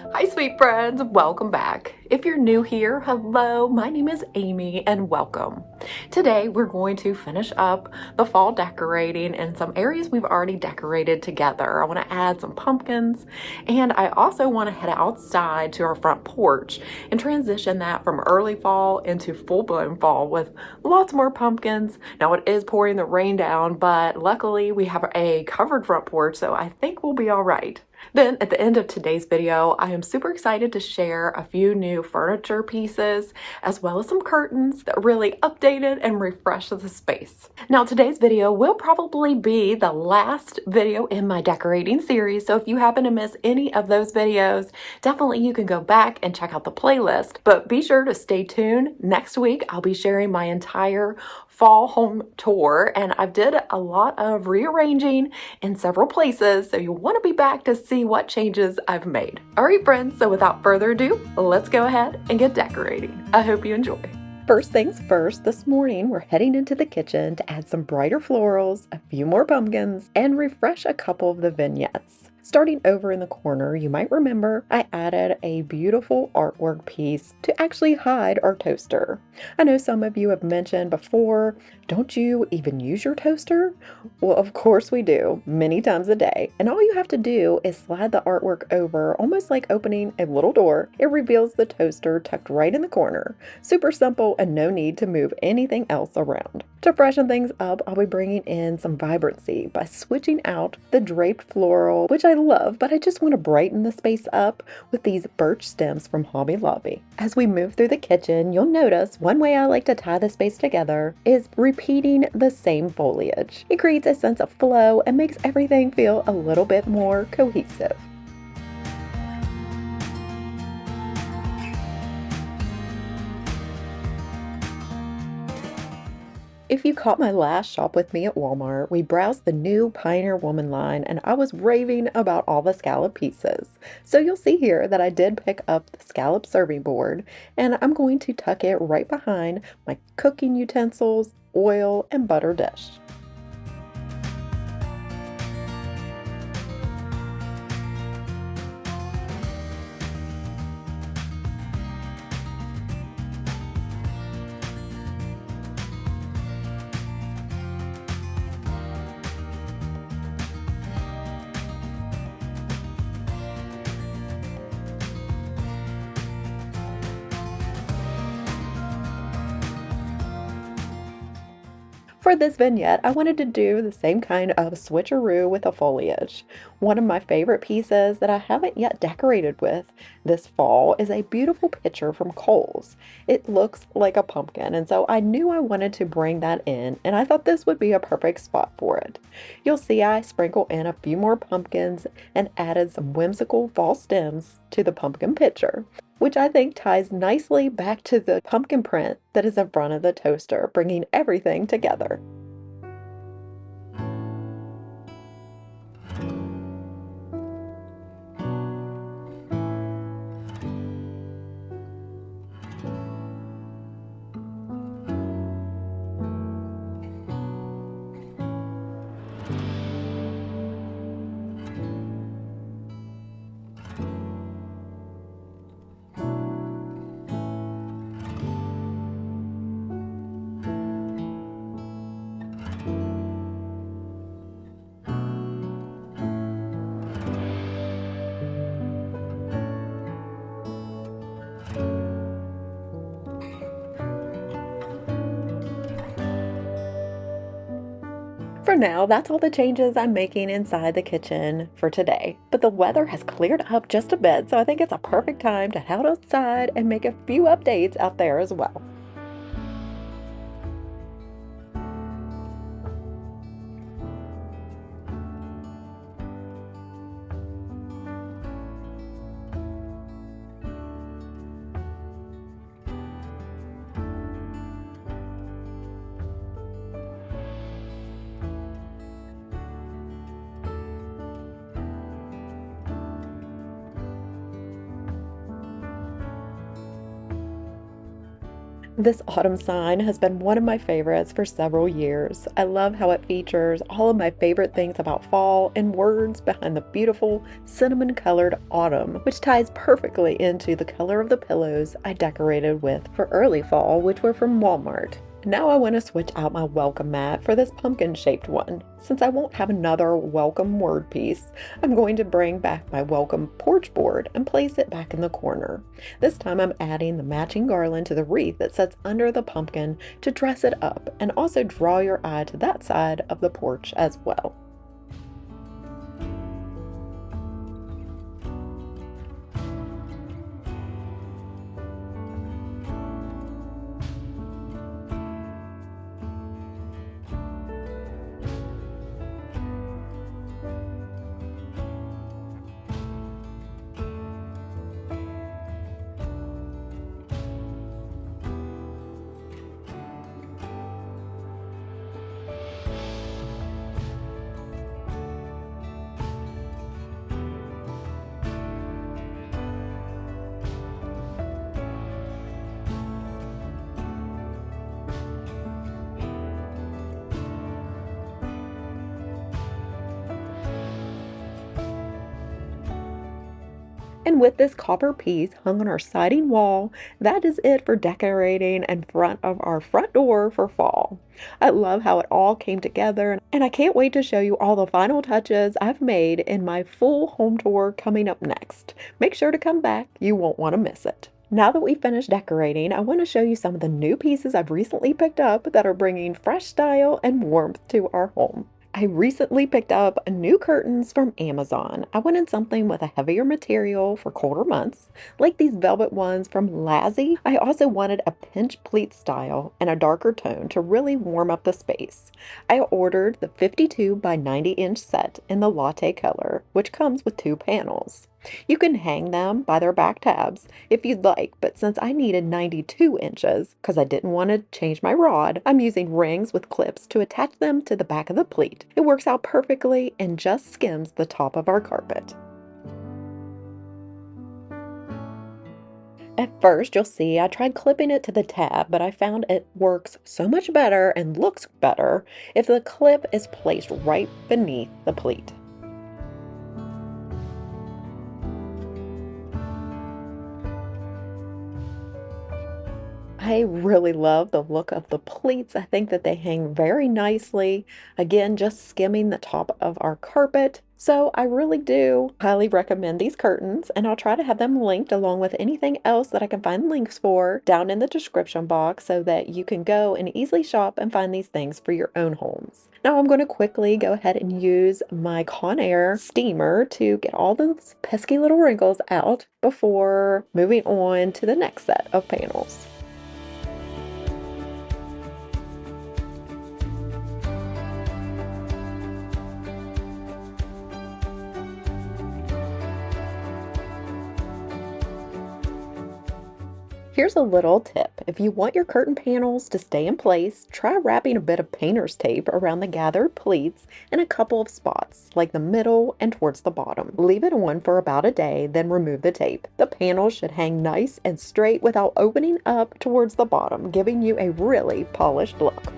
Hi, sweet friends, welcome back. If you're new here, hello, my name is Amy and welcome. Today, we're going to finish up the fall decorating in some areas we've already decorated together. I want to add some pumpkins, and I also want to head outside to our front porch and transition that from early fall into full-blown fall with lots more pumpkins. Now, it is pouring the rain down, but luckily we have a covered front porch, so I think we'll be all right. Then at the end of today's video, I am super excited to share a few new furniture pieces as well as some curtains that really updated and refreshed the space. Now today's video will probably be the last video in my decorating series, so if you happen to miss any of those videos, definitely you can go back and check out the playlist. But be sure to stay tuned. Next week, I'll be sharing my entire fall home tour, and I've did a lot of rearranging in several places, so you'll want to be back to see what changes I've made. All right, friends, so without further ado, let's go ahead and get decorating. I hope you enjoy. First things first, this morning we're heading into the kitchen to add some brighter florals, a few more pumpkins, and refresh a couple of the vignettes. Starting over in the corner, you might remember I added a beautiful artwork piece to actually hide our toaster. I know some of you have mentioned before, don't you even use your toaster? Well, of course we do, many times a day. And all you have to do is slide the artwork over, almost like opening a little door. It reveals the toaster tucked right in the corner. Super simple and no need to move anything else around. To freshen things up, I'll be bringing in some vibrancy by switching out the draped floral, which I love, but I just want to brighten the space up with these birch stems from Hobby Lobby. As we move through the kitchen, you'll notice one way I like to tie the space together is repeating the same foliage. It creates a sense of flow and makes everything feel a little bit more cohesive. If you caught my last shop with me at Walmart, we browsed the new Pioneer Woman line and I was raving about all the scallop pieces. So you'll see here that I did pick up the scallop serving board, and I'm going to tuck it right behind my cooking utensils, oil, and butter dish. For this vignette, I wanted to do the same kind of switcheroo with the foliage. One of my favorite pieces that I haven't yet decorated with this fall is a beautiful picture from Kohl's. It looks like a pumpkin, and so I knew I wanted to bring that in, and I thought this would be a perfect spot for it. You'll see I sprinkle in a few more pumpkins and added some whimsical fall stems to the pumpkin picture, which I think ties nicely back to the pumpkin print that is in front of the toaster, bringing everything together. For now, that's all the changes I'm making inside the kitchen for today. But the weather has cleared up just a bit, so I think it's a perfect time to head outside and make a few updates out there as well. This autumn sign has been one of my favorites for several years. I love how it features all of my favorite things about fall and words behind the beautiful cinnamon colored autumn, which ties perfectly into the color of the pillows I decorated with for early fall, which were from Walmart. Now I want to switch out my welcome mat for this pumpkin shaped one. Since I won't have another welcome word piece, I'm going to bring back my welcome porch board and place it back in the corner. This time I'm adding the matching garland to the wreath that sits under the pumpkin to dress it up and also draw your eye to that side of the porch as well. And with this copper piece hung on our siding wall, that is it for decorating in front of our front door for fall. I love how it all came together, and I can't wait to show you all the final touches I've made in my full home tour coming up next. Make sure to come back, you won't want to miss it. Now that we've finished decorating, I want to show you some of the new pieces I've recently picked up that are bringing fresh style and warmth to our home. I recently picked up new curtains from Amazon. I wanted something with a heavier material for colder months, like these velvet ones from Lazzy. I also wanted a pinch pleat style and a darker tone to really warm up the space. I ordered the 52 by 90 inch set in the latte color, which comes with 2 panels. You can hang them by their back tabs if you'd like, but since I needed 92 inches because I didn't want to change my rod, I'm using rings with clips to attach them to the back of the pleat. It works out perfectly and just skims the top of our carpet. At first, you'll see I tried clipping it to the tab, but I found it works so much better and looks better if the clip is placed right beneath the pleat. I really love the look of the pleats. I think that they hang very nicely. Again, just skimming the top of our carpet. So I really do highly recommend these curtains, and I'll try to have them linked along with anything else that I can find links for down in the description box so that you can go and easily shop and find these things for your own homes. Now I'm going to quickly go ahead and use my Conair steamer to get all those pesky little wrinkles out before moving on to the next set of panels. Here's a little tip. If you want your curtain panels to stay in place, try wrapping a bit of painter's tape around the gathered pleats in a couple of spots, like the middle and towards the bottom. Leave it on for about a day, then remove the tape. The panels should hang nice and straight without opening up towards the bottom, giving you a really polished look.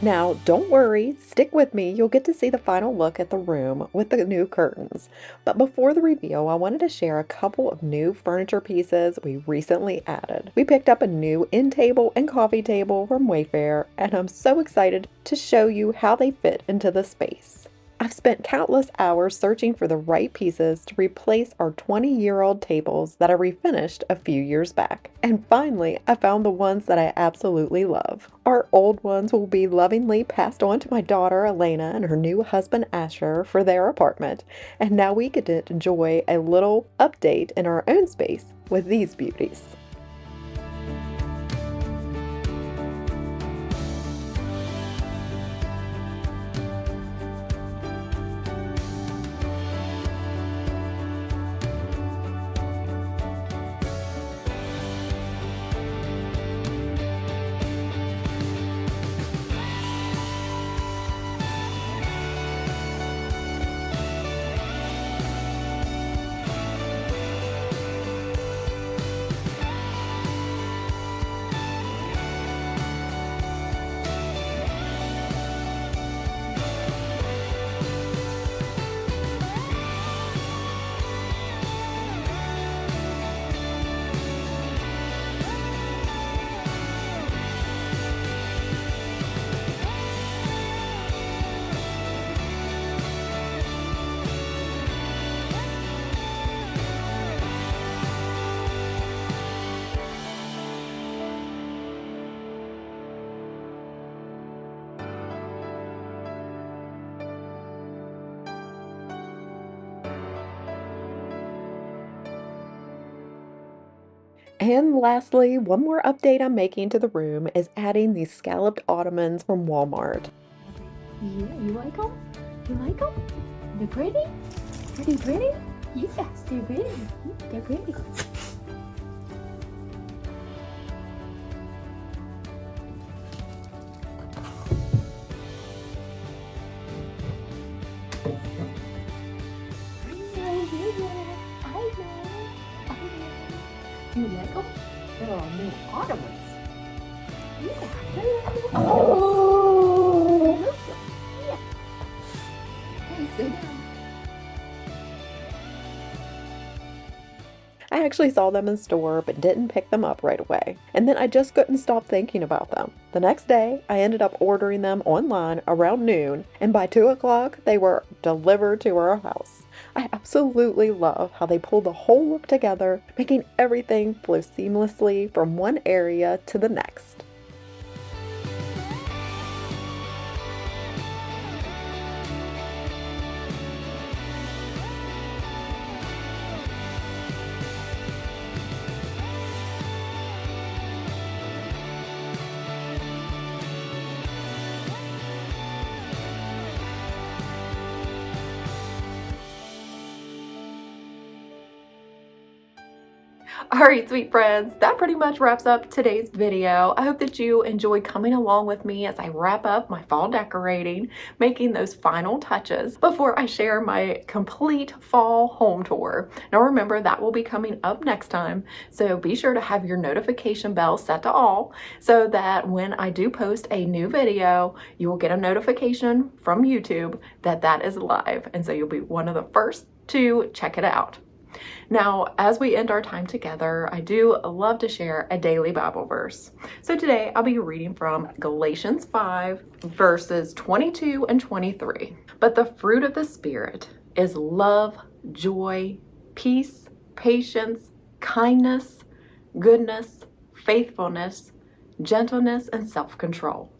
Now, don't worry, stick with me, you'll get to see the final look at the room with the new curtains. But before the reveal, I wanted to share a couple of new furniture pieces we recently added. We picked up a new end table and coffee table from Wayfair, and I'm so excited to show you how they fit into the space. I've spent countless hours searching for the right pieces to replace our 20-year-old tables that I refinished a few years back. And finally, I found the ones that I absolutely love. Our old ones will be lovingly passed on to my daughter Elena and her new husband Asher for their apartment. And now we get to enjoy a little update in our own space with these beauties. And lastly, one more update I'm making to the room is adding these scalloped ottomans from Walmart. Yeah, you like them? You like them? They're pretty? Are they pretty? Yes, they're pretty. They're pretty. I know. Do you like them? They're all new ottomans. Yeah, they're new ottomans. Yeah. Okay, sit down. I actually saw them in store but didn't pick them up right away. And then I just couldn't stop thinking about them. The next day, I ended up ordering them online around noon, and by 2 o'clock, they were delivered to our house. I absolutely love how they pull the whole look together, making everything flow seamlessly from one area to the next. Alright, sweet friends, that pretty much wraps up today's video. I hope that you enjoyed coming along with me as I wrap up my fall decorating, making those final touches before I share my complete fall home tour. Now remember, that will be coming up next time, so be sure to have your notification bell set to all so that when I do post a new video, you will get a notification from YouTube that that is live, and so you'll be one of the first to check it out. Now, as we end our time together, I do love to share a daily Bible verse. So today I'll be reading from Galatians 5, verses 22 and 23. But the fruit of the Spirit is love, joy, peace, patience, kindness, goodness, faithfulness, gentleness, and self-control.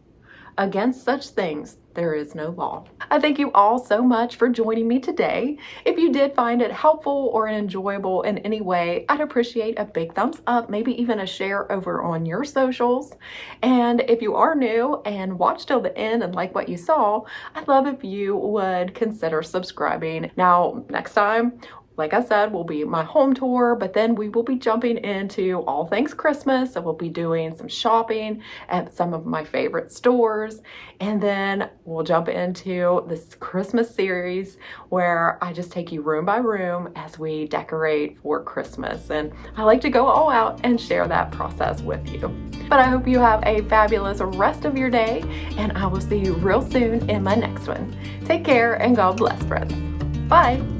Against such things, there is no law. I thank you all so much for joining me today. If you did find it helpful or enjoyable in any way, I'd appreciate a big thumbs up, maybe even a share over on your socials. And if you are new and watched till the end and like what you saw, I'd love if you would consider subscribing. Now, next time, like I said, will be my home tour, but then we will be jumping into all things Christmas. So we'll be doing some shopping at some of my favorite stores. And then we'll jump into this Christmas series where I just take you room by room as we decorate for Christmas. And I like to go all out and share that process with you. But I hope you have a fabulous rest of your day, and I will see you real soon in my next one. Take care and God bless, friends. Bye.